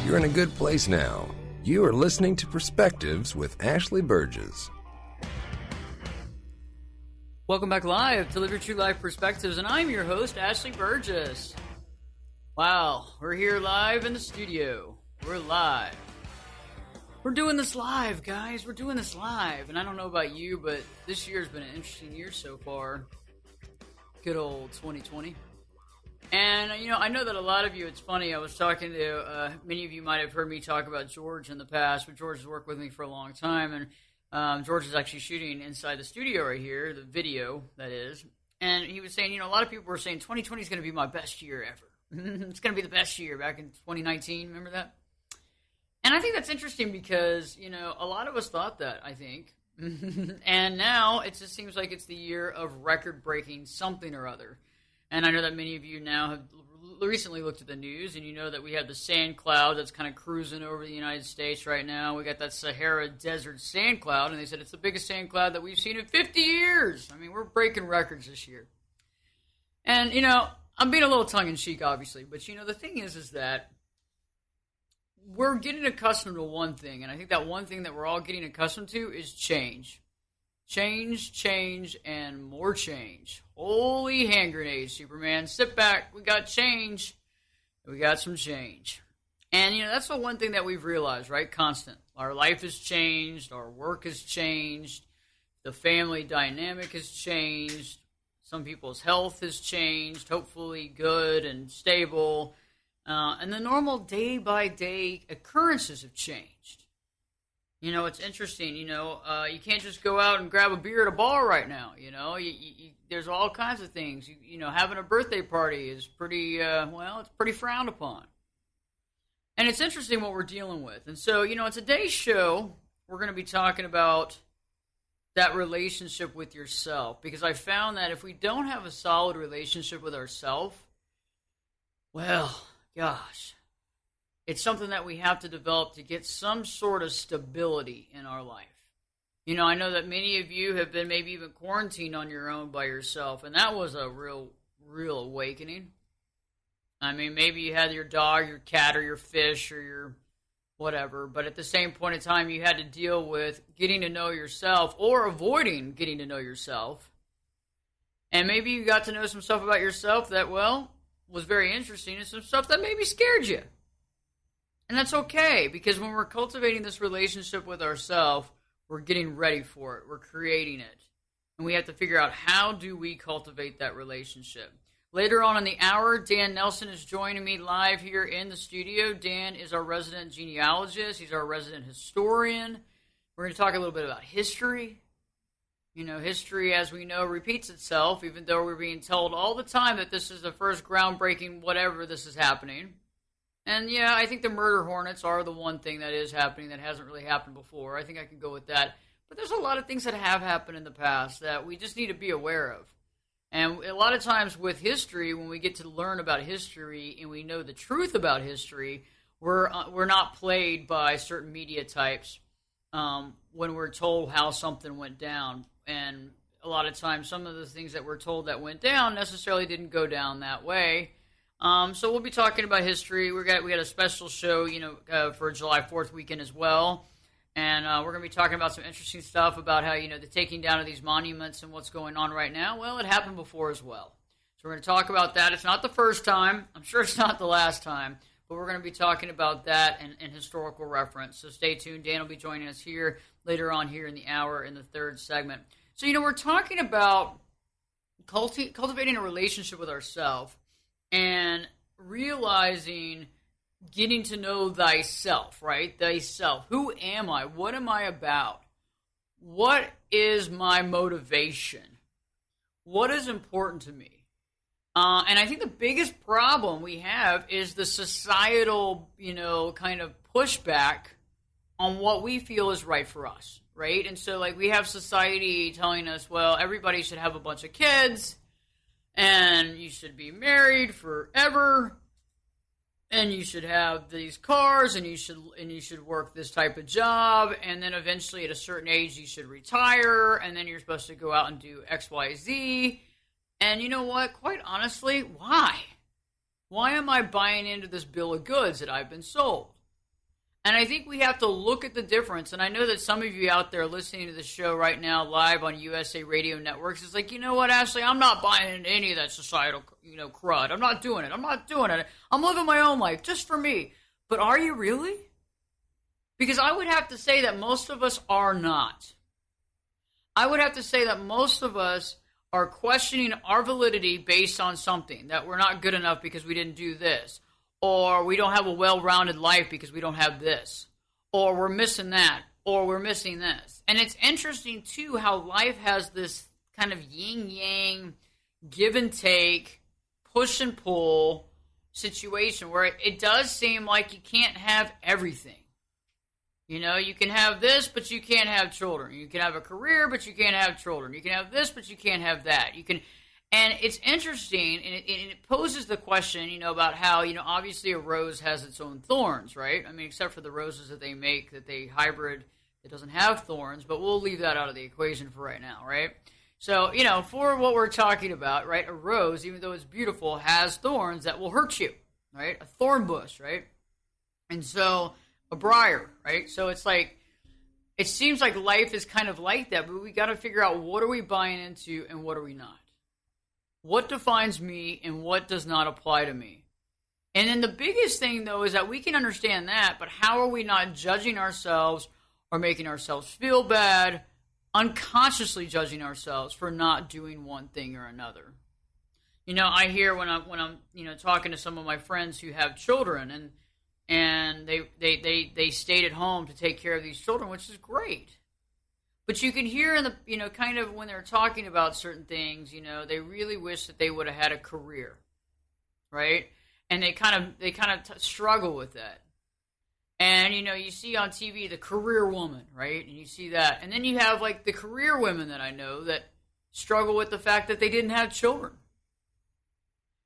You're in a good place now. You are listening to Perspectives with Ashley Burgess. Welcome back live to Live Your True Life Perspectives, and I'm your host, Ashley Burgess. Wow, we're here live in the studio. We're live. We're doing this live, guys. We're doing this live. And I don't know about you, but this year's been an interesting year so far. Good old 2020. And, I know that a lot of you, it's funny, I was talking to, many of you might have heard me talk about George in the past, but George has worked with me for a long time, and George is actually shooting inside the studio right here, the video, that is. And he was saying, a lot of people were saying 2020 is going to be my best year ever. It's going to be the best year back in 2019, remember that? And I think that's interesting because, a lot of us thought that, I think. And now it just seems like it's the year of record-breaking something or other. And I know that many of you now have recently looked at the news, and you know that we have the sand cloud that's kind of cruising over the United States right now. We got that Sahara Desert sand cloud, and they said it's the biggest sand cloud that we've seen in 50 years. I mean, we're breaking records this year. And, I'm being a little tongue-in-cheek, obviously, but, the thing is that we're getting accustomed to one thing, and I think that one thing that we're all getting accustomed to is change. Change, and more change. Holy hand grenades, Superman. Sit back. We got change. We got some change. And, that's the one thing that we've realized, right? Constant. Our life has changed. Our work has changed. The family dynamic has changed. Some people's health has changed. Hopefully good and stable. And the normal day-by-day occurrences have changed. It's interesting, you can't just go out and grab a beer at a bar right now, there's all kinds of things. Having a birthday party is pretty, it's pretty frowned upon. And it's interesting what we're dealing with. And so, in today's show, we're going to be talking about that relationship with yourself. Because I found that if we don't have a solid relationship with ourselves, well, gosh, it's something that we have to develop to get some sort of stability in our life. I know that many of you have been maybe even quarantined on your own by yourself, and that was a real awakening. I mean, maybe you had your dog, your cat, or your fish, or your whatever, but at the same point in time, you had to deal with getting to know yourself or avoiding getting to know yourself. And maybe you got to know some stuff about yourself that, was very interesting, and some stuff that maybe scared you. And that's okay, because when we're cultivating this relationship with ourselves, we're getting ready for it. We're creating it. And we have to figure out, how do we cultivate that relationship? Later on in the hour, Dan Nelson is joining me live here in the studio. Dan is our resident genealogist. He's our resident historian. We're going to talk a little bit about history. History, as we know, repeats itself, even though we're being told all the time that this is the first groundbreaking whatever this is happening. And yeah, I think the murder hornets are the one thing that is happening that hasn't really happened before. I think I can go with that. But there's a lot of things that have happened in the past that we just need to be aware of. And a lot of times with history, when we get to learn about history and we know the truth about history, we're not played by certain media types when we're told how something went down. And a lot of times, some of the things that we're told that went down necessarily didn't go down that way. So we'll be talking about history. We got a special show, for July 4th weekend as well. And we're going to be talking about some interesting stuff about how, the taking down of these monuments and what's going on right now. Well, it happened before as well. So we're going to talk about that. It's not the first time. I'm sure it's not the last time. But we're going to be talking about that and historical reference. So stay tuned. Dan will be joining us here later on here in the hour in the third segment. So, we're talking about cultivating a relationship with ourselves and realizing, getting to know thyself, right? Thyself. Who am I? What am I about? What is my motivation? What is important to me? And I think the biggest problem we have is the societal, kind of pushback on what we feel is right for us, right? And so, we have society telling us, well, everybody should have a bunch of kids, and you should be married forever, and you should have these cars, and you should work this type of job, and then eventually at a certain age you should retire, and then you're supposed to go out and do X, Y, Z. And you know what? Quite honestly, why? Why am I buying into this bill of goods that I've been sold? And I think we have to look at the difference. And I know that some of you out there listening to the show right now live on USA Radio Networks is like, you know what, Ashley, I'm not buying into any of that societal, crud. I'm not doing it. I'm living my own life just for me. But are you really? Because I would have to say that most of us are not. I would have to say that most of us are questioning our validity based on something, that we're not good enough because we didn't do this. Or we don't have a well-rounded life because we don't have this. Or we're missing that. Or we're missing this. And it's interesting, too, how life has this kind of yin-yang, give and take, push and pull situation where it does seem like you can't have everything. You can have this, but you can't have children. You can have a career, but you can't have children. You can have this, but you can't have that. And it's interesting, and it poses the question, about how, obviously a rose has its own thorns, right? I mean, except for the roses that they make, that they hybrid, it doesn't have thorns, but we'll leave that out of the equation for right now, right? So, for what we're talking about, right, a rose, even though it's beautiful, has thorns that will hurt you, right? A thorn bush, right? And so, a briar, right? So it's like, it seems like life is kind of like that, but we got to figure out what are we buying into and what are we not. What defines me and what does not apply to me? And then the biggest thing, though, is that we can understand that, but how are we not judging ourselves or making ourselves feel bad, unconsciously judging ourselves for not doing one thing or another? I hear when I'm talking to some of my friends who have children, and they stayed at home to take care of these children, which is great. But you can hear in the, kind of when they're talking about certain things, they really wish that they would have had a career, right? And they kind of struggle with that. And, you see on TV the career woman, right? And you see that. And then you have, like, the career women that I know that struggle with the fact that they didn't have children.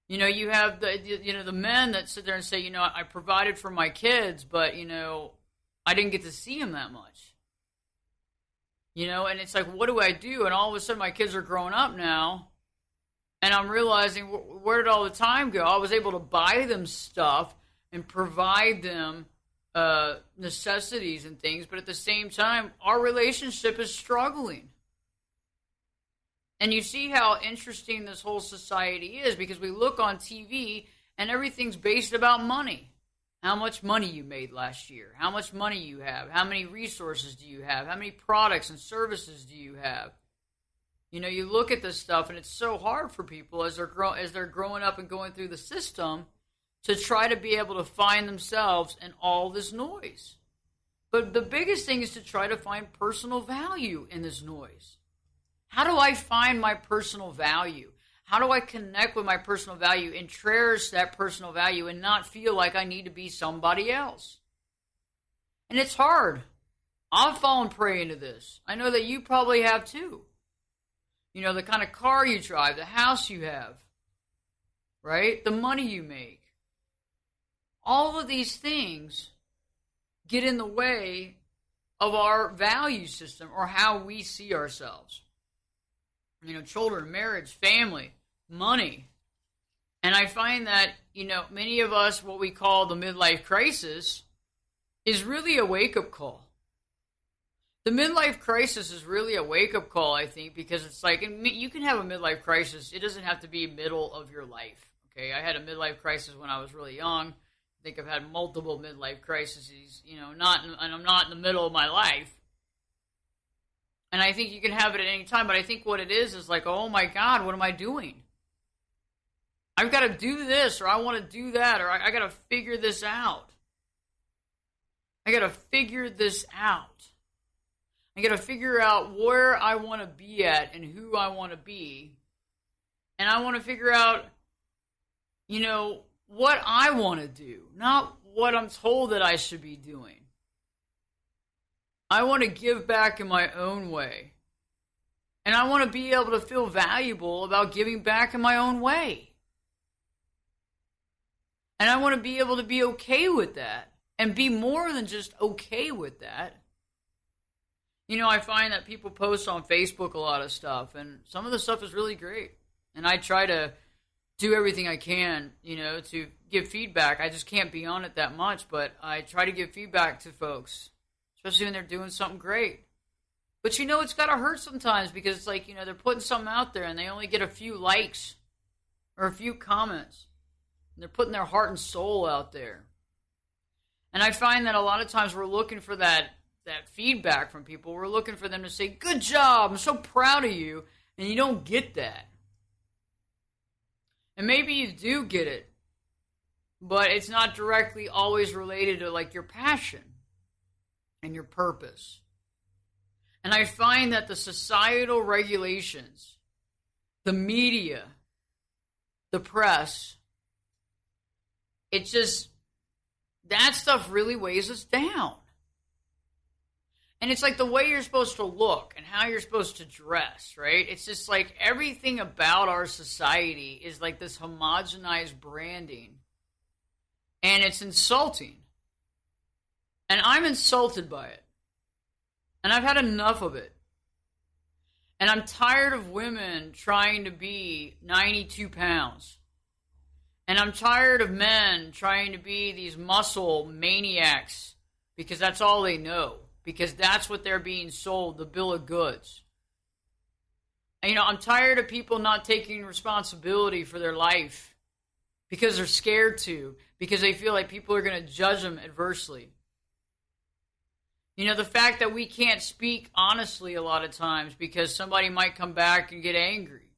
You have the men that sit there and say, I provided for my kids, but, I didn't get to see them that much. And it's like, what do I do? And all of a sudden my kids are growing up now, and I'm realizing, where did all the time go? I was able to buy them stuff and provide them necessities and things, but at the same time, our relationship is struggling. And you see how interesting this whole society is, because we look on TV and everything's based about money. How much money you made last year, how much money you have, how many resources do you have, how many products and services do you have. You look at this stuff, and it's so hard for people as they're growing up and going through the system to try to be able to find themselves in all this noise. But the biggest thing is to try to find personal value in this noise. How do I find my personal value? How do I connect with my personal value and cherish that personal value and not feel like I need to be somebody else? And it's hard. I've fallen prey into this. I know that you probably have too. The kind of car you drive, the house you have, right? The money you make. All of these things get in the way of our value system or how we see ourselves. Children, marriage, family, money. And I find that, many of us, what we call the midlife crisis, is really a wake-up call. The midlife crisis is really a wake-up call, I think, because it's like, and you can have a midlife crisis. It doesn't have to be middle of your life, okay? I had a midlife crisis when I was really young. I think I've had multiple midlife crises, and I'm not in the middle of my life. And I think you can have it at any time, but I think what it is like, oh my God, what am I doing? I've got to do this, or I want to do that, or I got to figure this out. I got to figure this out. I got to figure out where I want to be at and who I want to be. And I want to figure out, what I want to do, not what I'm told that I should be doing. I want to give back in my own way. And I want to be able to feel valuable about giving back in my own way. And I want to be able to be okay with that and be more than just okay with that. I find that people post on Facebook a lot of stuff, and some of the stuff is really great. And I try to do everything I can, to give feedback. I just can't be on it that much, but I try to give feedback to folks, especially when they're doing something great. But it's got to hurt sometimes because it's like, they're putting something out there and they only get a few likes or a few comments. And they're putting their heart and soul out there. And I find that a lot of times we're looking for that feedback from people. We're looking for them to say, good job, I'm so proud of you. And you don't get that. And maybe you do get it, but it's not directly always related to like your passion and your purpose. And I find that the societal regulations, the media, the press, that stuff really weighs us down. And it's like the way you're supposed to look and how you're supposed to dress, right? It's just like everything about our society is like this homogenized branding. And it's insulting. And I'm insulted by it. And I've had enough of it. And I'm tired of women trying to be 92 pounds. And I'm tired of men trying to be these muscle maniacs because that's all they know. Because that's what they're being sold, the bill of goods. And, I'm tired of people not taking responsibility for their life because they're scared to, because they feel like people are going to judge them adversely. The fact that we can't speak honestly a lot of times because somebody might come back and get angry.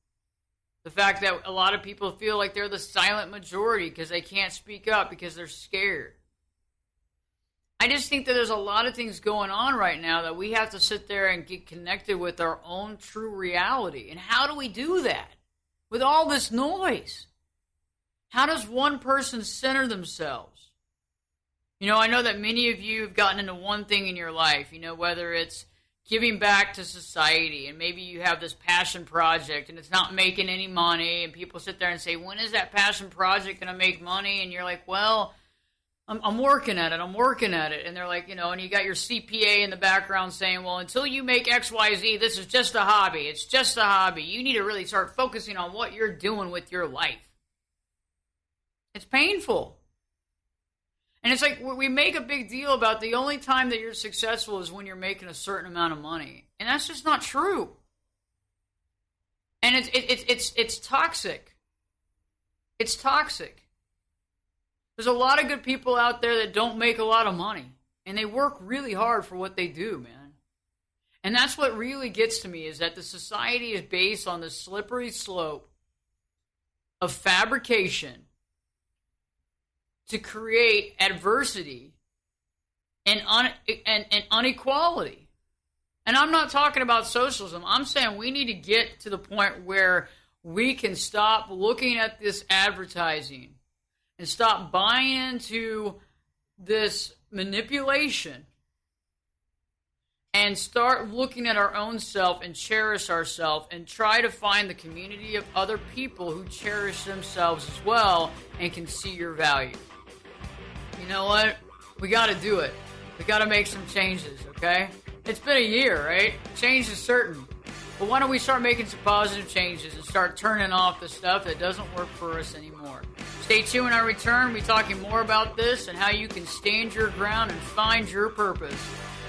The fact that a lot of people feel like they're the silent majority because they can't speak up because they're scared. I just think that there's a lot of things going on right now that we have to sit there and get connected with our own true reality. And how do we do that with all this noise? How does one person center themselves? I know that many of you have gotten into one thing in your life, whether it's giving back to society and maybe you have this passion project and it's not making any money and people sit there and say, when is that passion project going to make money? And you're like, well, I'm working at it. And they're like, and you got your CPA in the background saying, well, until you make XYZ, this is just a hobby. It's just a hobby. You need to really start focusing on what you're doing with your life. It's painful. And it's like we make a big deal about the only time that you're successful is when you're making a certain amount of money. And that's just not true. And it's toxic. It's toxic. There's a lot of good people out there that don't make a lot of money. And they work really hard for what they do, man. And that's what really gets to me is that the society is based on the slippery slope of fabrication to create adversity and inequality. And I'm not talking about socialism. I'm saying we need to get to the point where we can stop looking at this advertising and stop buying into this manipulation and start looking at our own self and cherish ourselves and try to find the community of other people who cherish themselves as well and can see your value. You know what? We got to do it. We got to make some changes, okay? It's been a year, right? Change is certain. But why don't we start making some positive changes and start turning off the stuff that doesn't work for us anymore? Stay tuned when I return. We'll be talking more about this and how you can stand your ground and find your purpose.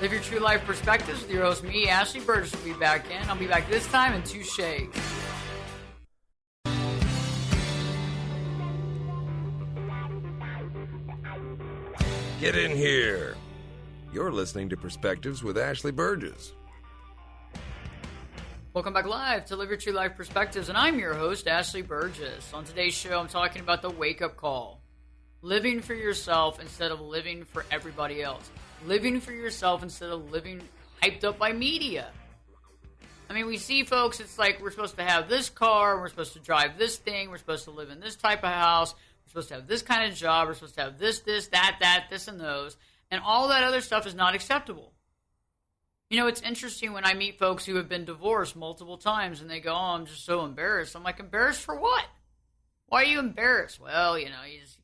Live your true life perspectives with your host, me, Ashley Burgess, will be back in. I'll be back this time in 2 shakes. Get in here. You're listening to Perspectives with Ashley Burgess. Welcome back live to Live Your True Life Perspectives, and I'm your host, Ashley Burgess. On today's show, I'm talking about the wake-up call. Living for yourself instead of living for everybody else. Living for yourself instead of living hyped up by media. I mean, we see folks, it's like we're supposed to have this car, we're supposed to drive this thing, we're supposed to live in this type of house, we're supposed to have this kind of job, we're supposed to have this, that, this, and those. And all that other stuff is not acceptable. It's interesting when I meet folks who have been divorced multiple times and they go, oh, I'm just so embarrassed. I'm like, embarrassed for what? Why are you embarrassed? Well, you just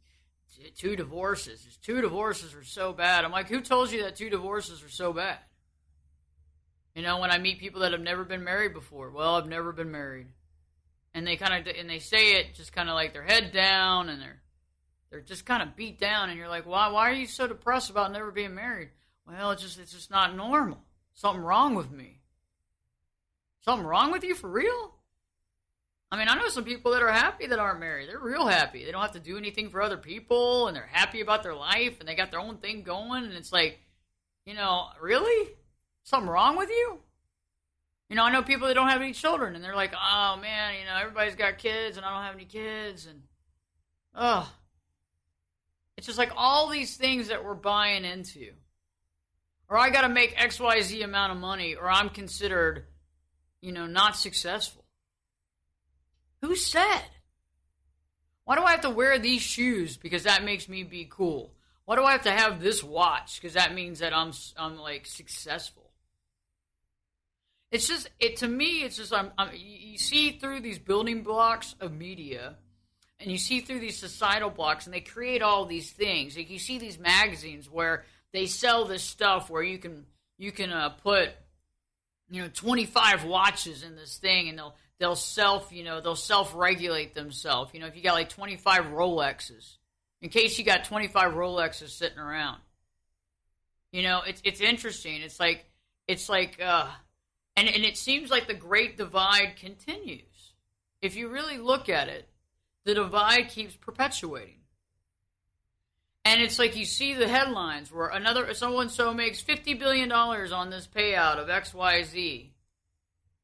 2 divorces. 2 divorces are so bad. I'm like, who told you that 2 divorces are so bad? When I meet people that have never been married before, well, I've never been married. And they say it just kind of like their head down, and they're just kind of beat down, and you're like, why are you so depressed about never being married? Well, it's just not normal. Something wrong with me. Something wrong with you for real? I mean, I know some people that are happy that aren't married. They're real happy. They don't have to do anything for other people, and they're happy about their life, and they got their own thing going, and it's like, really? Something wrong with you? I know people that don't have any children, and they're like, oh, man, everybody's got kids, and I don't have any kids, and, it's just like all these things that we're buying into. Or I got to make XYZ amount of money, or I'm considered, not successful. Who said? Why do I have to wear these shoes because that makes me be cool? Why do I have to have this watch because that means that I'm like successful? It's just, to me, it's just, you see through these building blocks of media, and you see through these societal blocks, and they create all these things. Like you see these magazines where they sell this stuff where you can put, 25 watches in this thing, and they'll self-regulate themselves. If you got like 25 Rolexes, in case you got 25 Rolexes sitting around, it's interesting. It's like, and it seems like the Great Divide continues. If you really look at it, the divide keeps perpetuating. And it's like you see the headlines where so-and-so makes $50 billion on this payout of XYZ.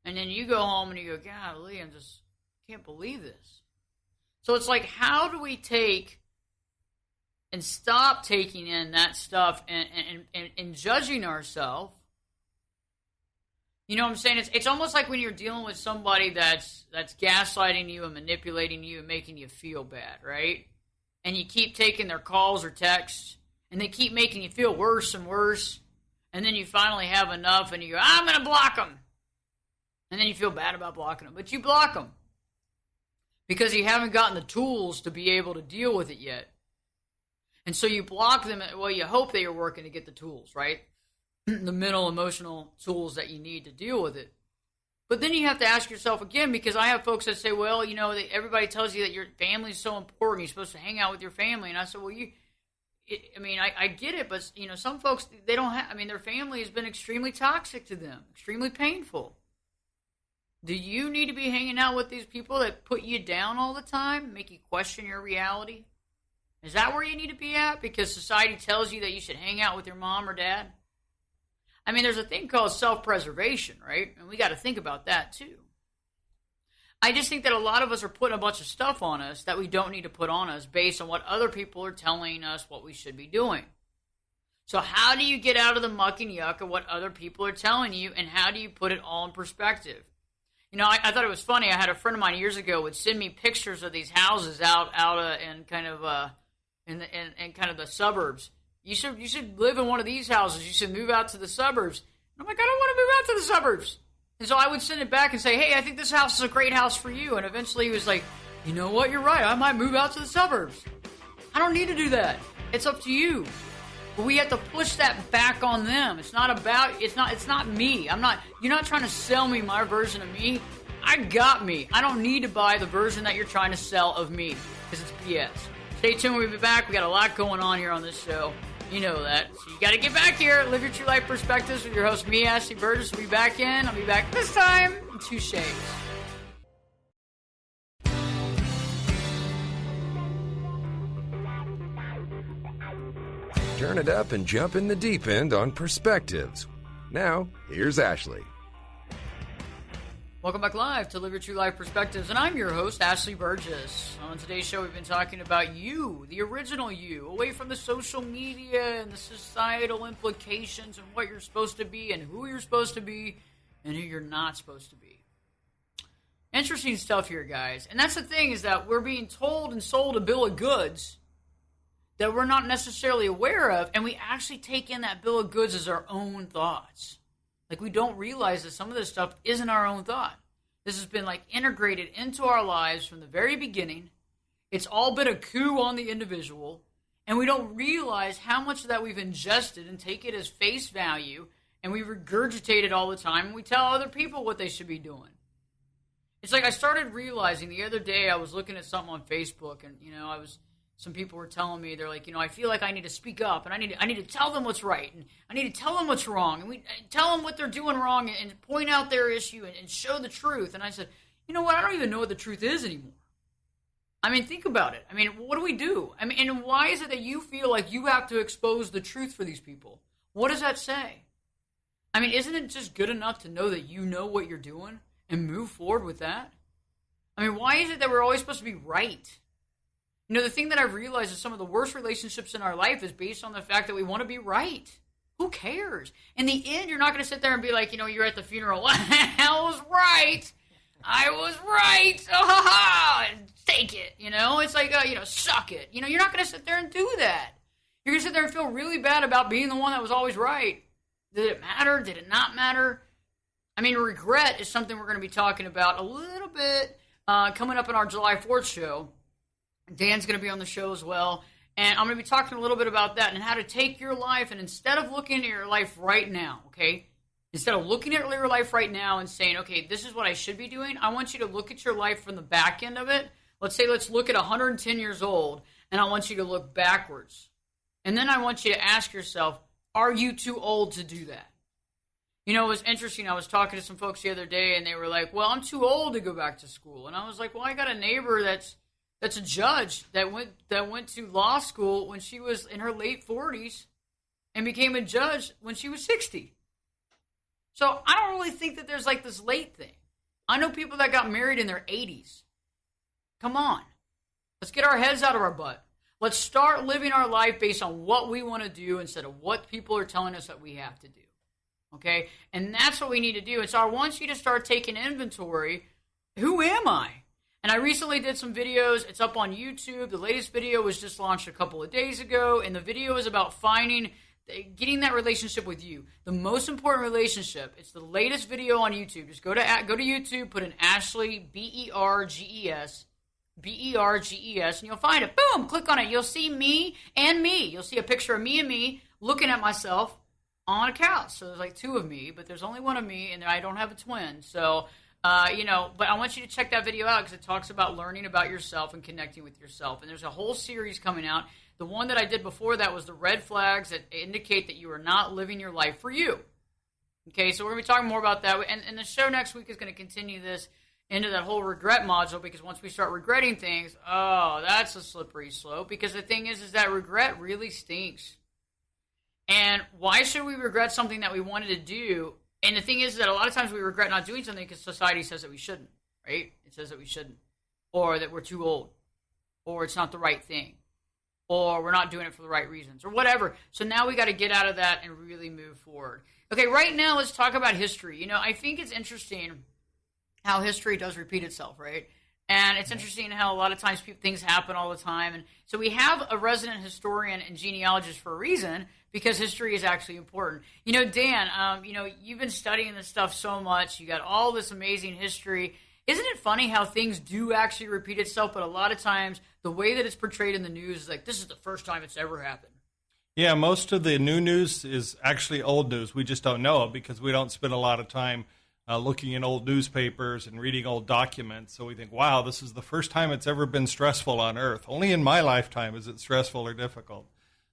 And then you go home and you go, golly, can't believe this. So it's like, how do we take and stop taking in that stuff and judging ourselves? You know what I'm saying? It's almost like when you're dealing with somebody that's gaslighting you and manipulating you and making you feel bad, right? And you keep taking their calls or texts, and they keep making you feel worse and worse, and then you finally have enough, and you go, I'm going to block them. And then you feel bad about blocking them, but you block them because you haven't gotten the tools to be able to deal with it yet. And so you block them. Well, you hope that you're working to get the tools, right? The mental, emotional tools that you need to deal with it. But then you have to ask yourself again, because I have folks that say, well, everybody tells you that your family is so important. You're supposed to hang out with your family. And I said, well, I get it, but, some folks, they don't have, their family has been extremely toxic to them, extremely painful. Do you need to be hanging out with these people that put you down all the time, make you question your reality? Is that where you need to be at? Because society tells you that you should hang out with your mom or dad? There's a thing called self-preservation, right? And we got to think about that, too. I just think that a lot of us are putting a bunch of stuff on us that we don't need to put on us based on what other people are telling us what we should be doing. So how do you get out of the muck and yuck of what other people are telling you, and how do you put it all in perspective? I thought it was funny. I had a friend of mine years ago would send me pictures of these houses out in kind of the suburbs. You should live in one of these houses. You should move out to the suburbs. And I'm like, I don't want to move out to the suburbs. And so I would send it back and say, hey, I think this house is a great house for you. And eventually he was like, you know what? You're right. I might move out to the suburbs. I don't need to do that. It's up to you. But we have to push that back on them. It's not me. You're not trying to sell me my version of me. I got me. I don't need to buy the version that you're trying to sell of me because it's BS. Stay tuned. We'll be back. We got a lot going on here on this show. You know that. So you got to get back here. Live Your True Life Perspectives with your host, me, Ashley Burgess. We'll be back in. I'll be back this time in 2 shades. Turn it up and jump in the deep end on Perspectives. Now, here's Ashley. Welcome back live to Live Your True Life Perspectives, and I'm your host, Ashley Burgess. On today's show, we've been talking about you, the original you, away from the social media and the societal implications and what you're supposed to be and who you're supposed to be and who you're not supposed to be. Interesting stuff here, guys. And that's the thing, is that we're being told and sold a bill of goods that we're not necessarily aware of, and we actually take in that bill of goods as our own thoughts. Like, we don't realize that some of this stuff isn't our own thought. This has been, integrated into our lives from the very beginning. It's all been a coup on the individual, and we don't realize how much of that we've ingested and take it as face value, and we regurgitate it all the time, and we tell other people what they should be doing. It's like I started realizing the other day I was looking at something on Facebook, and some people were telling me, they're like, I feel like I need to speak up, and I need to tell them what's right, and I need to tell them what's wrong, and we tell them what they're doing wrong, and point out their issue and show the truth. And I said, you know what? I don't even know what the truth is anymore. I mean, think about it. I mean, what do we do? I mean, and why is it that you feel like you have to expose the truth for these people? What does that say? I mean, isn't it just good enough to know that you know what you're doing and move forward with that? I mean, why is it that we're always supposed to be right? The thing that I've realized is some of the worst relationships in our life is based on the fact that we want to be right. Who cares? In the end, you're not going to sit there and be like, you're at the funeral. I was right. I was right. Oh, ha, ha. Take it. It's like, suck it. You're not going to sit there and do that. You're going to sit there and feel really bad about being the one that was always right. Did it matter? Did it not matter? I mean, regret is something we're going to be talking about a little bit coming up in our July 4th show. Dan's going to be on the show as well. And I'm going to be talking a little bit about that and how to take your life, and instead of looking at your life right now, okay? Instead of looking at your life right now and saying, okay, this is what I should be doing, I want you to look at your life from the back end of it. Let's look at 110 years old, and I want you to look backwards. And then I want you to ask yourself, are you too old to do that? It was interesting. I was talking to some folks the other day, and they were like, well, I'm too old to go back to school. And I was like, well, I got a neighbor that's a judge that went to law school when she was in her late 40s and became a judge when she was 60. So I don't really think that there's like this late thing. I know people that got married in their 80s. Come on. Let's get our heads out of our butt. Let's start living our life based on what we want to do instead of what people are telling us that we have to do. Okay? And that's what we need to do. And so I want you to start taking inventory. Who am I? And I recently did some videos. It's up on YouTube. The latest video was just launched a couple of days ago. And the video is about getting that relationship with you. The most important relationship. It's the latest video on YouTube. Just go to YouTube, put in Ashley, Berges, Berges, and you'll find it. Boom! Click on it. You'll see me and me. You'll see a picture of me and me looking at myself on a couch. So there's like two of me, but there's only one of me, and I don't have a twin. So, but I want you to check that video out because it talks about learning about yourself and connecting with yourself. And there's a whole series coming out. The one that I did before that was the red flags that indicate that you are not living your life for you. Okay, so we're going to be talking more about that. And the show next week is going to continue this into that whole regret module, because once we start regretting things, that's a slippery slope. Because the thing is that regret really stinks. And why should we regret something that we wanted to do? And the thing is that a lot of times we regret not doing something because society says that we shouldn't, right? It says that we shouldn't. Or that we're too old. Or it's not the right thing. Or we're not doing it for the right reasons. Or whatever. So now we got to get out of that and really move forward. Okay, right now let's talk about history. I think it's interesting how history does repeat itself, right? And it's interesting how a lot of times things happen all the time. And so we have a resident historian and genealogist for a reason, because history is actually important. Dan, you've been studying this stuff so much. You got all this amazing history. Isn't it funny how things do actually repeat itself, but a lot of times the way that it's portrayed in the news is like, this is the first time it's ever happened? Yeah, most of the new news is actually old news. We just don't know it because we don't spend a lot of time looking in old newspapers and reading old documents. So we think, wow, this is the first time it's ever been stressful on Earth. Only in my lifetime is it stressful or difficult.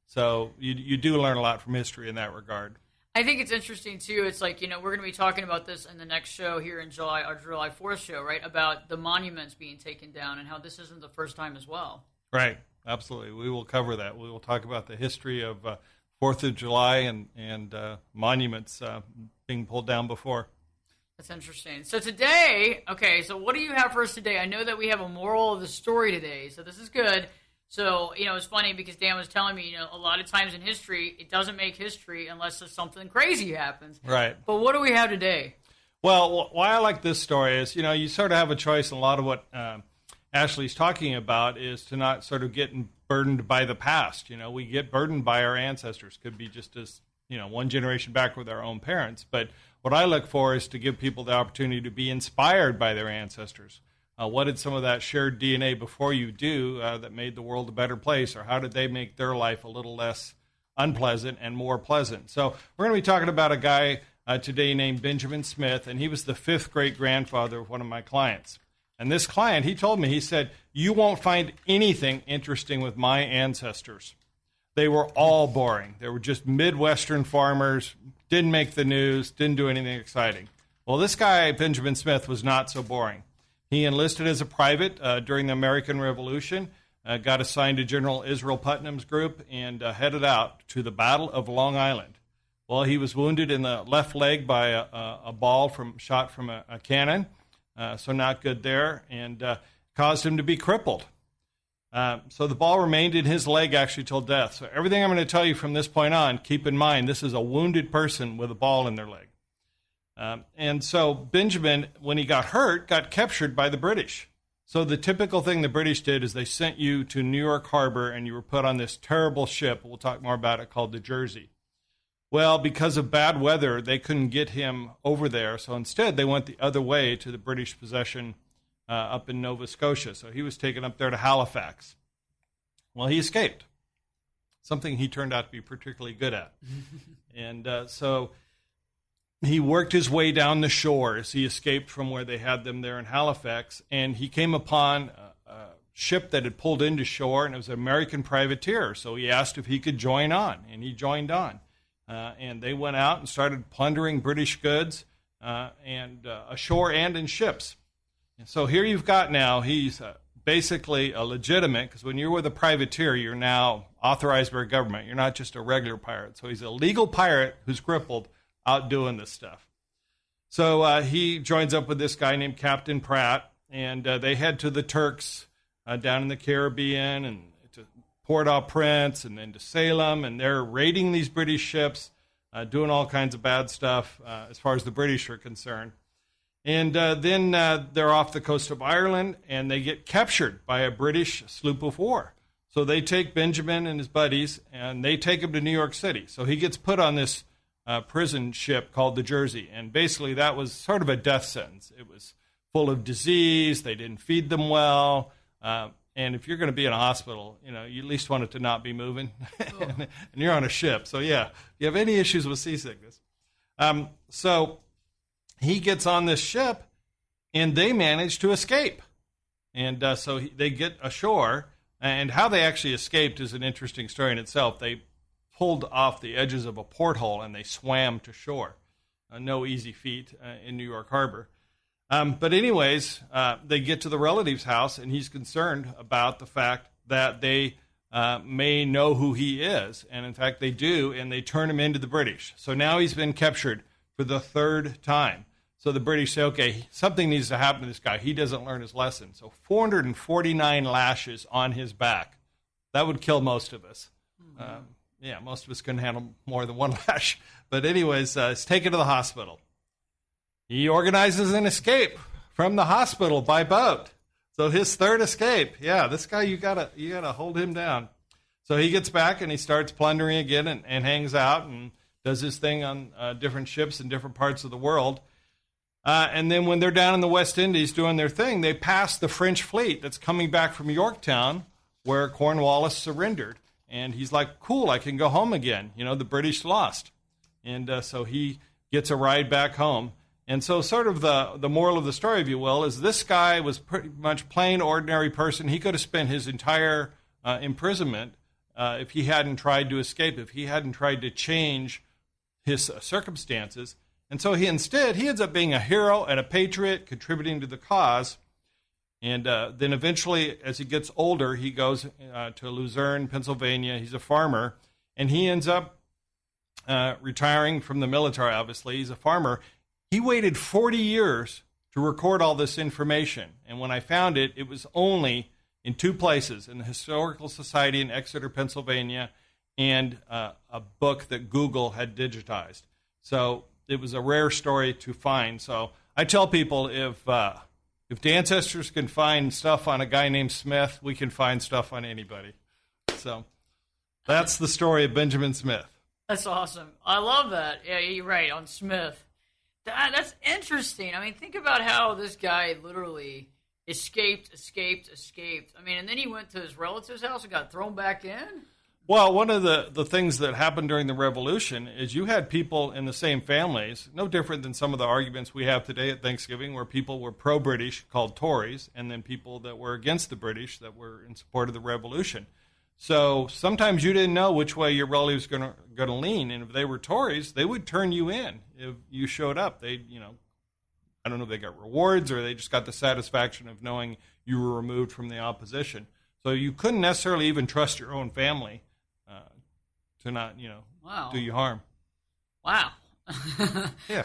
So you do learn a lot from history in that regard. I think it's interesting, too. It's like, we're going to be talking about this in the next show here in July, our July 4th show, right, about the monuments being taken down and how this isn't the first time as well. Right. Absolutely. We will cover that. We will talk about the history of 4th of July and monuments being pulled down before. That's interesting. So today, so what do you have for us today? I know that we have a moral of the story today, so this is good. So, it's funny because Dan was telling me, a lot of times in history, it doesn't make history unless something crazy happens. Right. But what do we have today? Well, why I like this story is, you sort of have a choice, and a lot of what Ashley's talking about is to not sort of get burdened by the past. We get burdened by our ancestors. Could be just as, one generation back with our own parents. But what I look for is to give people the opportunity to be inspired by their ancestors. What did some of that shared DNA before you do that made the world a better place, or how did they make their life a little less unpleasant and more pleasant? So we're going to be talking about a guy today named Benjamin Smith, and he was the fifth great-grandfather of one of my clients. And this client, he told me, he said, you won't find anything interesting with my ancestors. They were all boring. They were just Midwestern farmers, didn't make the news, didn't do anything exciting. Well, this guy, Benjamin Smith, was not so boring. He enlisted as a private during the American Revolution, got assigned to General Israel Putnam's group, and headed out to the Battle of Long Island. Well, he was wounded in the left leg by a ball shot from a cannon, so not good there, and caused him to be crippled. So the ball remained in his leg actually till death. So everything I'm going to tell you from this point on, keep in mind, this is a wounded person with a ball in their leg. And so Benjamin, when he got hurt, got captured by the British. So the typical thing the British did is they sent you to New York Harbor, and you were put on this terrible ship, we'll talk more about it, called the Jersey. Well, because of bad weather, they couldn't get him over there. So instead, they went the other way to the British possession up in Nova Scotia. So he was taken up there to Halifax. Well, he escaped, something he turned out to be particularly good at. And so he worked his way down the shore as he escaped from where they had them there in Halifax, and he came upon a ship that had pulled into shore, and it was an American privateer. So he asked if he could join on, and he joined on. And they went out and started plundering British goods and ashore and in ships. And so here you've got now, he's basically a legitimate, because when you're with a privateer, you're now authorized by government. You're not just a regular pirate. So he's a legal pirate who's crippled out doing this stuff. So he joins up with this guy named Captain Pratt, and they head to the Turks down in the Caribbean and to Port-au-Prince and then to Salem, and they're raiding these British ships, doing all kinds of bad stuff as far as the British are concerned. And then they're off the coast of Ireland, and they get captured by a British sloop of war. So they take Benjamin and his buddies, and they take him to New York City. So he gets put on this prison ship called the Jersey, and basically that was sort of a death sentence. It was full of disease. They didn't feed them well. And if you're going to be in a hospital, you at least want it to not be moving. And you're on a ship. So, yeah, if you have any issues with seasickness. So he gets on this ship, and they manage to escape. And so they get ashore. And how they actually escaped is an interesting story in itself. They pulled off the edges of a porthole, and they swam to shore. No easy feat in New York Harbor. But anyways, they get to the relative's house, and he's concerned about the fact that they may know who he is. And in fact, they do, and they turn him into the British. So now he's been captured for the third time. So the British say, okay, something needs to happen to this guy. He doesn't learn his lesson. So 449 lashes on his back. That would kill most of us. Yeah, most of us couldn't handle more than one lash. But anyways, he's taken to the hospital. He organizes an escape from the hospital by boat. So his third escape. Yeah, this guy, you gotta hold him down. So he gets back and he starts plundering again and hangs out and does his thing on different ships in different parts of the world. And then when they're down in the West Indies doing their thing, they pass the French fleet that's coming back from Yorktown, where Cornwallis surrendered. And he's like, cool, I can go home again. The British lost. And so he gets a ride back home. And so sort of the moral of the story, if you will, is this guy was pretty much plain, ordinary person. He could have spent his entire imprisonment if he hadn't tried to escape, if he hadn't tried to change his circumstances. And so he ends up being a hero and a patriot, contributing to the cause. And then eventually, as he gets older, he goes to Luzerne, Pennsylvania. He's a farmer, and he ends up retiring from the military, obviously. He's a farmer. He waited 40 years to record all this information. And when I found it, it was only in two places, in the Historical Society in Exeter, Pennsylvania, and a book that Google had digitized. So it was a rare story to find. So I tell people if the ancestors can find stuff on a guy named Smith, we can find stuff on anybody. So that's the story of Benjamin Smith. That's awesome. I love that. Yeah, you're right, on Smith. That's interesting. I mean, think about how this guy literally escaped. I mean, and then he went to his relative's house and got thrown back in? Well, one of the things that happened during the Revolution is you had people in the same families, no different than some of the arguments we have today at Thanksgiving, where people were pro-British, called Tories, and then people that were against the British that were in support of the Revolution. So sometimes you didn't know which way your relatives were going to lean, and if they were Tories, they would turn you in if you showed up. They, I don't know if they got rewards or they just got the satisfaction of knowing you were removed from the opposition. So you couldn't necessarily even trust your own family to not, wow. do you harm. Wow. Yeah.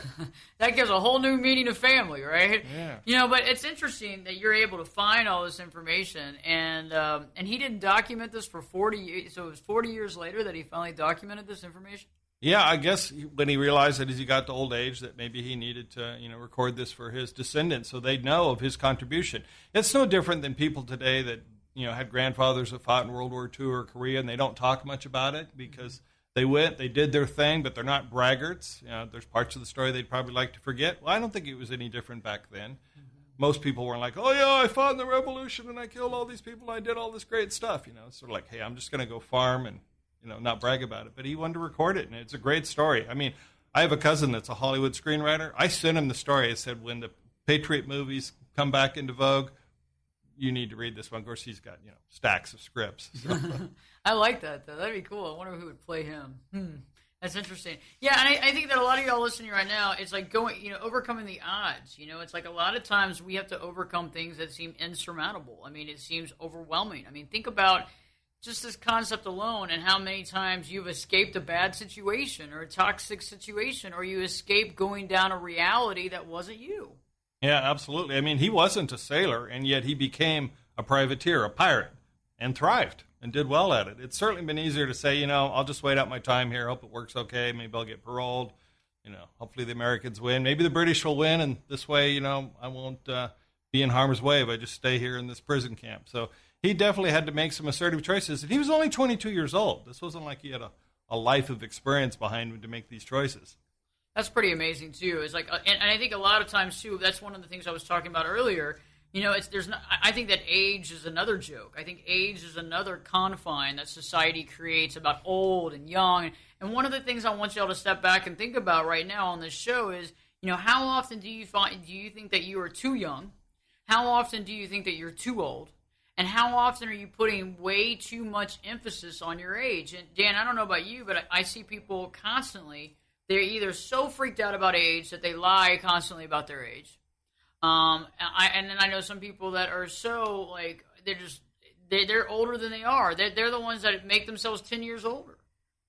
That gives a whole new meaning to family, right? Yeah. But it's interesting that you're able to find all this information, and he didn't document this for 40 years, so it was 40 years later that he finally documented this information? Yeah, I guess when he realized that as he got to old age that maybe he needed to, record this for his descendants so they'd know of his contribution. It's no different than people today that, had grandfathers that fought in World War II or Korea, and they don't talk much about it because they went, they did their thing, but they're not braggarts. There's parts of the story they'd probably like to forget. Well, I don't think it was any different back then. Mm-hmm. Most people weren't like, oh, yeah, I fought in the Revolution, and I killed all these people, and I did all this great stuff. It's sort of like, hey, I'm just going to go farm and, not brag about it. But he wanted to record it, and it's a great story. I mean, I have a cousin that's a Hollywood screenwriter. I sent him the story. I said, when the Patriot movies come back into vogue, you need to read this one. Of course, he's got, stacks of scripts. So. I like that, though. That'd be cool. I wonder who would play him. That's interesting. Yeah, and I think that a lot of y'all listening right now, it's like overcoming the odds. It's like a lot of times we have to overcome things that seem insurmountable. I mean, it seems overwhelming. I mean, think about just this concept alone and how many times you've escaped a bad situation or a toxic situation, or you escaped going down a reality that wasn't you. Yeah, absolutely. I mean, he wasn't a sailor, and yet he became a privateer, a pirate, and thrived and did well at it. It's certainly been easier to say, I'll just wait out my time here, hope it works okay, maybe I'll get paroled, hopefully the Americans win, maybe the British will win, and this way, I won't be in harm's way if I just stay here in this prison camp. So he definitely had to make some assertive choices, and he was only 22 years old. This wasn't like he had a life of experience behind him to make these choices. That's pretty amazing too. It's like, and I think a lot of times too, that's one of the things I was talking about earlier. I think that age is another joke. I think age is another confine that society creates about old and young. And one of the things I want y'all to step back and think about right now on this show is, how often do you think that you are too young? How often do you think that you're too old? And how often are you putting way too much emphasis on your age? And Dan, I don't know about you, but I see people constantly. They're either so freaked out about age that they lie constantly about their age. And then I know some people that are so, like, they're older than they are. They're the ones that make themselves 10 years older.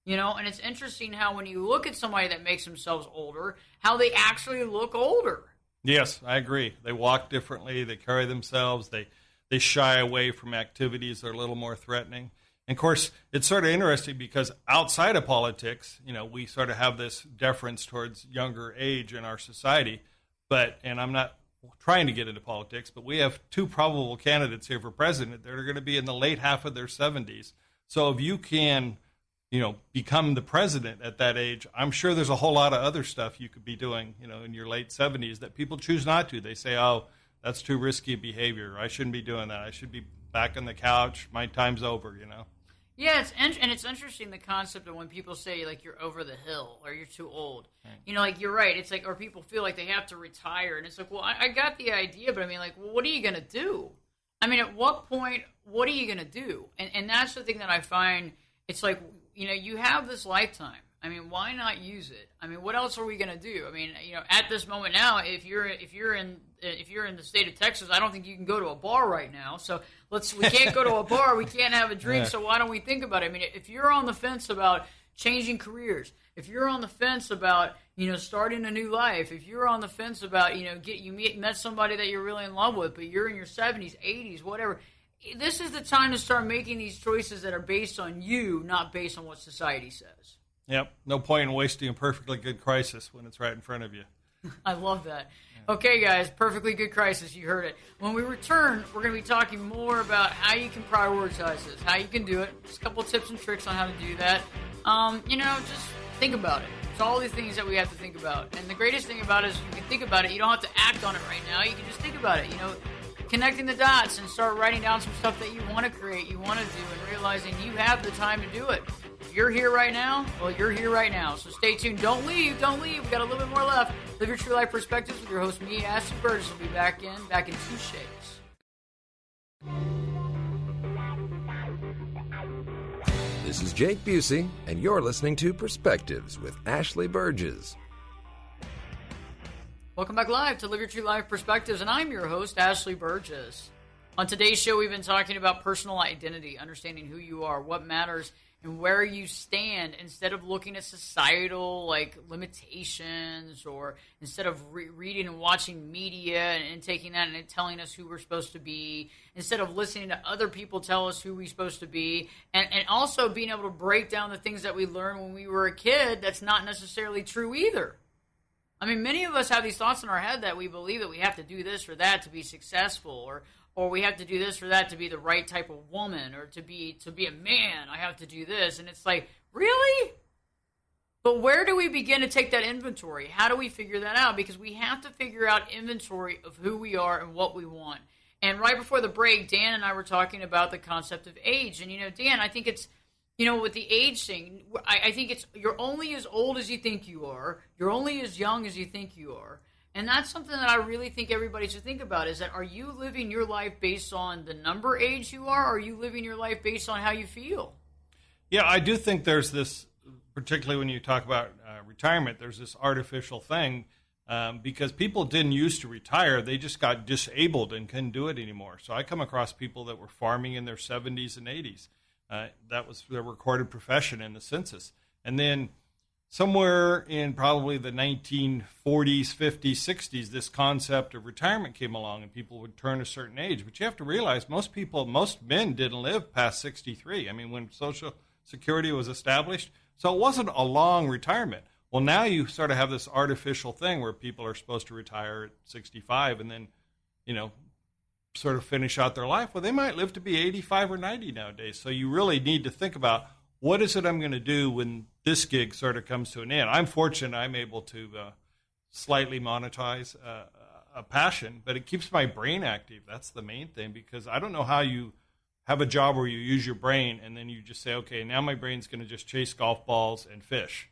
And it's interesting how when you look at somebody that makes themselves older, how they actually look older. Yes, I agree. They walk differently. They carry themselves. They shy away from activities that are a little more threatening. And of course, it's sort of interesting because outside of politics, we sort of have this deference towards younger age in our society. And I'm not trying to get into politics, but we have two probable candidates here for president that are going to be in the late half of their 70s. So if you can, become the president at that age, I'm sure there's a whole lot of other stuff you could be doing, in your late 70s that people choose not to. They say, oh, that's too risky behavior. I shouldn't be doing that. I should be back on the couch. My time's over, Yeah, it's interesting, the concept of when people say, like, you're over the hill or you're too old. Right. Like, you're right. It's like, or people feel like they have to retire. And it's like, well, I got the idea, but I mean, like, well, what are you going to do? I mean, at what point, what are you going to do? And that's the thing that I find, it's like, you have this lifetime. I mean, why not use it? I mean, what else are we going to do? I mean, at this moment now, if you're in the state of Texas, I don't think you can go to a bar right now. So we can't go to a bar. We can't have a drink. Yeah. So why don't we think about it? I mean, if you're on the fence about changing careers, if you're on the fence about, starting a new life, if you're on the fence about, met somebody that you're really in love with, but you're in your 70s, 80s, whatever, this is the time to start making these choices that are based on you, not based on what society says. Yep. No point in wasting a perfectly good crisis when it's right in front of you. I love that. Okay, guys, perfectly good crisis. You heard it. When we return, we're going to be talking more about how you can prioritize this, how you can do it. Just a couple of tips and tricks on how to do that. Just think about it. It's all these things that we have to think about. And the greatest thing about it is you can think about it. You don't have to act on it right now. You can just think about it. connecting the dots and start writing down some stuff that you want to create, you want to do, and realizing you have the time to do it. If you're here right now, well, you're here right now. So stay tuned. Don't leave. We got a little bit more left. Live Your True Life Perspectives with your host, me, Ashley Burgess. Will be back in 2 shakes. This is Jake Busey, and you're listening to Perspectives with Ashley Burgess. Welcome back live to Live Your True Life Perspectives, and I'm your host, Ashley Burgess. On today's show, we've been talking about personal identity, understanding who you are, what matters, and where you stand, instead of looking at societal limitations, or instead of reading and watching media and taking that and telling us who we're supposed to be, instead of listening to other people tell us who we're supposed to be, and also being able to break down the things that we learned when we were a kid that's not necessarily true either. I mean, many of us have these thoughts in our head that we believe that we have to do this or that to be successful, or we have to do this or that to be the right type of woman, or to be a man, I have to do this. And it's like, really? But where do we begin to take that inventory? How do we figure that out? Because we have to figure out inventory of who we are and what we want. And right before the break, Dan and I were talking about the concept of age. And, Dan, I think it's, with the age thing, I think it's you're only as old as you think you are. You're only as young as you think you are. And that's something that I really think everybody should think about, is that, are you living your life based on the number age you are, or are you living your life based on how you feel? Yeah, I do think there's this, particularly when you talk about retirement, there's this artificial thing because people didn't used to retire. They just got disabled and couldn't do it anymore. So I come across people that were farming in their 70s and 80s. That was their recorded profession in the census. And then somewhere in probably the 1940s, 50s, 60s, this concept of retirement came along and people would turn a certain age. But you have to realize most men didn't live past 63. I mean, when Social Security was established, so it wasn't a long retirement. Well, now you sort of have this artificial thing where people are supposed to retire at 65 and then, sort of finish out their life. Well, they might live to be 85 or 90 nowadays. So you really need to think about, what is it I'm going to do when this gig sort of comes to an end? I'm fortunate I'm able to slightly monetize a passion, but it keeps my brain active. That's the main thing, because I don't know how you have a job where you use your brain and then you just say, okay, now my brain's going to just chase golf balls and fish.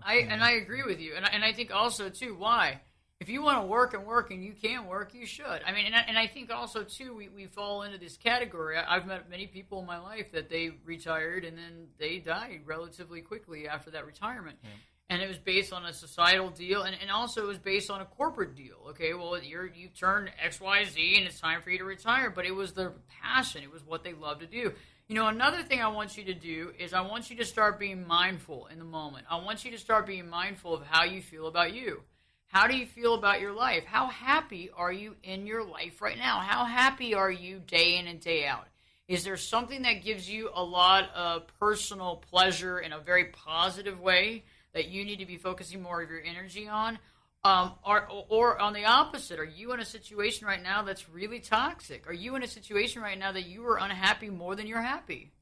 I agree with you. And I think also, too, why? If you want to work and you can work, you should. I mean, and I think also, too, we fall into this category. I've met many people in my life that they retired and then they died relatively quickly after that retirement. Yeah. And it was based on a societal deal, and also it was based on a corporate deal. Okay, well, you've turned X, Y, Z, and it's time for you to retire. But it was their passion. It was what they love to do. Another thing I want you to do is I want you to start being mindful in the moment. I want you to start being mindful of how you feel about you. How do you feel about your life? How happy are you in your life right now? How happy are you day in and day out? Is there something that gives you a lot of personal pleasure in a very positive way that you need to be focusing more of your energy on? Or on the opposite, are you in a situation right now that's really toxic? Are you in a situation right now that you are unhappy more than you're happy?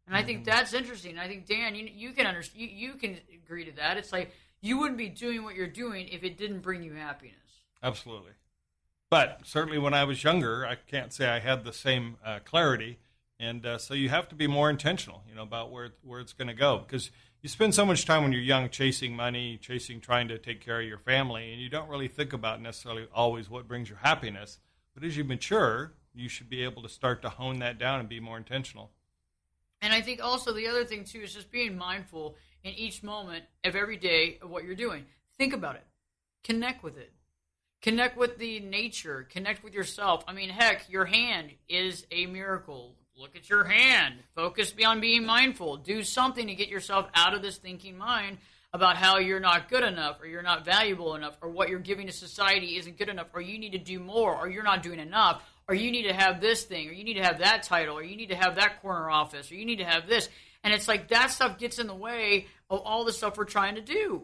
And I think that's interesting. I think, Dan, you can understand. You can agree to that. It's like, you wouldn't be doing what you're doing if it didn't bring you happiness. Absolutely. But certainly when I was younger, I can't say I had the same clarity. And so you have to be more intentional, about where it's going to go. Because you spend so much time when you're young chasing money, trying to take care of your family, and you don't really think about necessarily always what brings you happiness. But as you mature, you should be able to start to hone that down and be more intentional. And I think also the other thing, too, is just being mindful in each moment of every day of what you're doing. Think about it. Connect with it. Connect with the nature. Connect with yourself. I mean, heck, your hand is a miracle. Look at your hand. Focus on being mindful. Do something to get yourself out of this thinking mind about how you're not good enough, or you're not valuable enough, or what you're giving to society isn't good enough, or you need to do more, or you're not doing enough, or you need to have this thing, or you need to have that title, or you need to have that corner office, or you need to have this. And it's like that stuff gets in the way of all the stuff we're trying to do.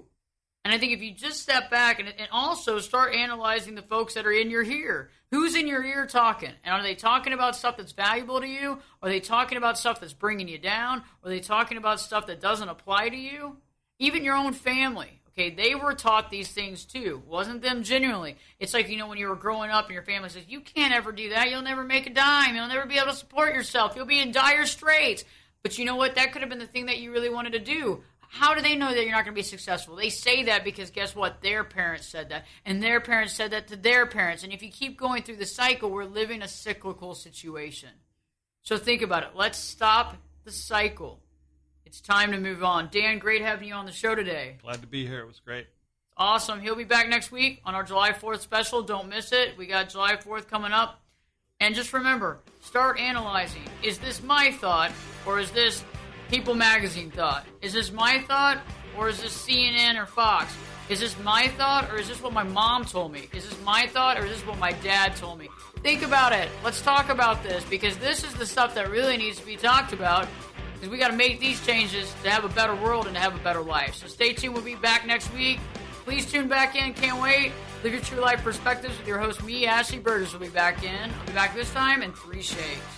And I think if you just step back and also start analyzing the folks that are in your ear. Who's in your ear talking? And are they talking about stuff that's valuable to you? Or are they talking about stuff that's bringing you down? Or are they talking about stuff that doesn't apply to you? Even your own family. Okay, they were taught these things too. Wasn't them genuinely. It's like, when you were growing up and your family says, you can't ever do that. You'll never make a dime. You'll never be able to support yourself. You'll be in dire straits. But you know what? That could have been the thing that you really wanted to do. How do they know that you're not going to be successful? They say that because guess what? Their parents said that. And their parents said that to their parents. And if you keep going through the cycle, we're living a cyclical situation. So think about it. Let's stop the cycle. It's time to move on. Dan, great having you on the show today. Glad to be here. It was great. Awesome. He'll be back next week on our July 4th special. Don't miss it. We got July 4th coming up. And just remember, start analyzing. Is this my thought or is this People Magazine thought? Is this my thought or is this CNN or Fox? Is this my thought or is this what my mom told me? Is this my thought or is this what my dad told me? Think about it. Let's talk about this because this is the stuff that really needs to be talked about. Because we got to make these changes to have a better world and to have a better life. So stay tuned. We'll be back next week. Please tune back in. Can't wait. Live your true life perspectives with your host, me, Ashley Burgess, will be back in. I'll be back this time in 3 shades.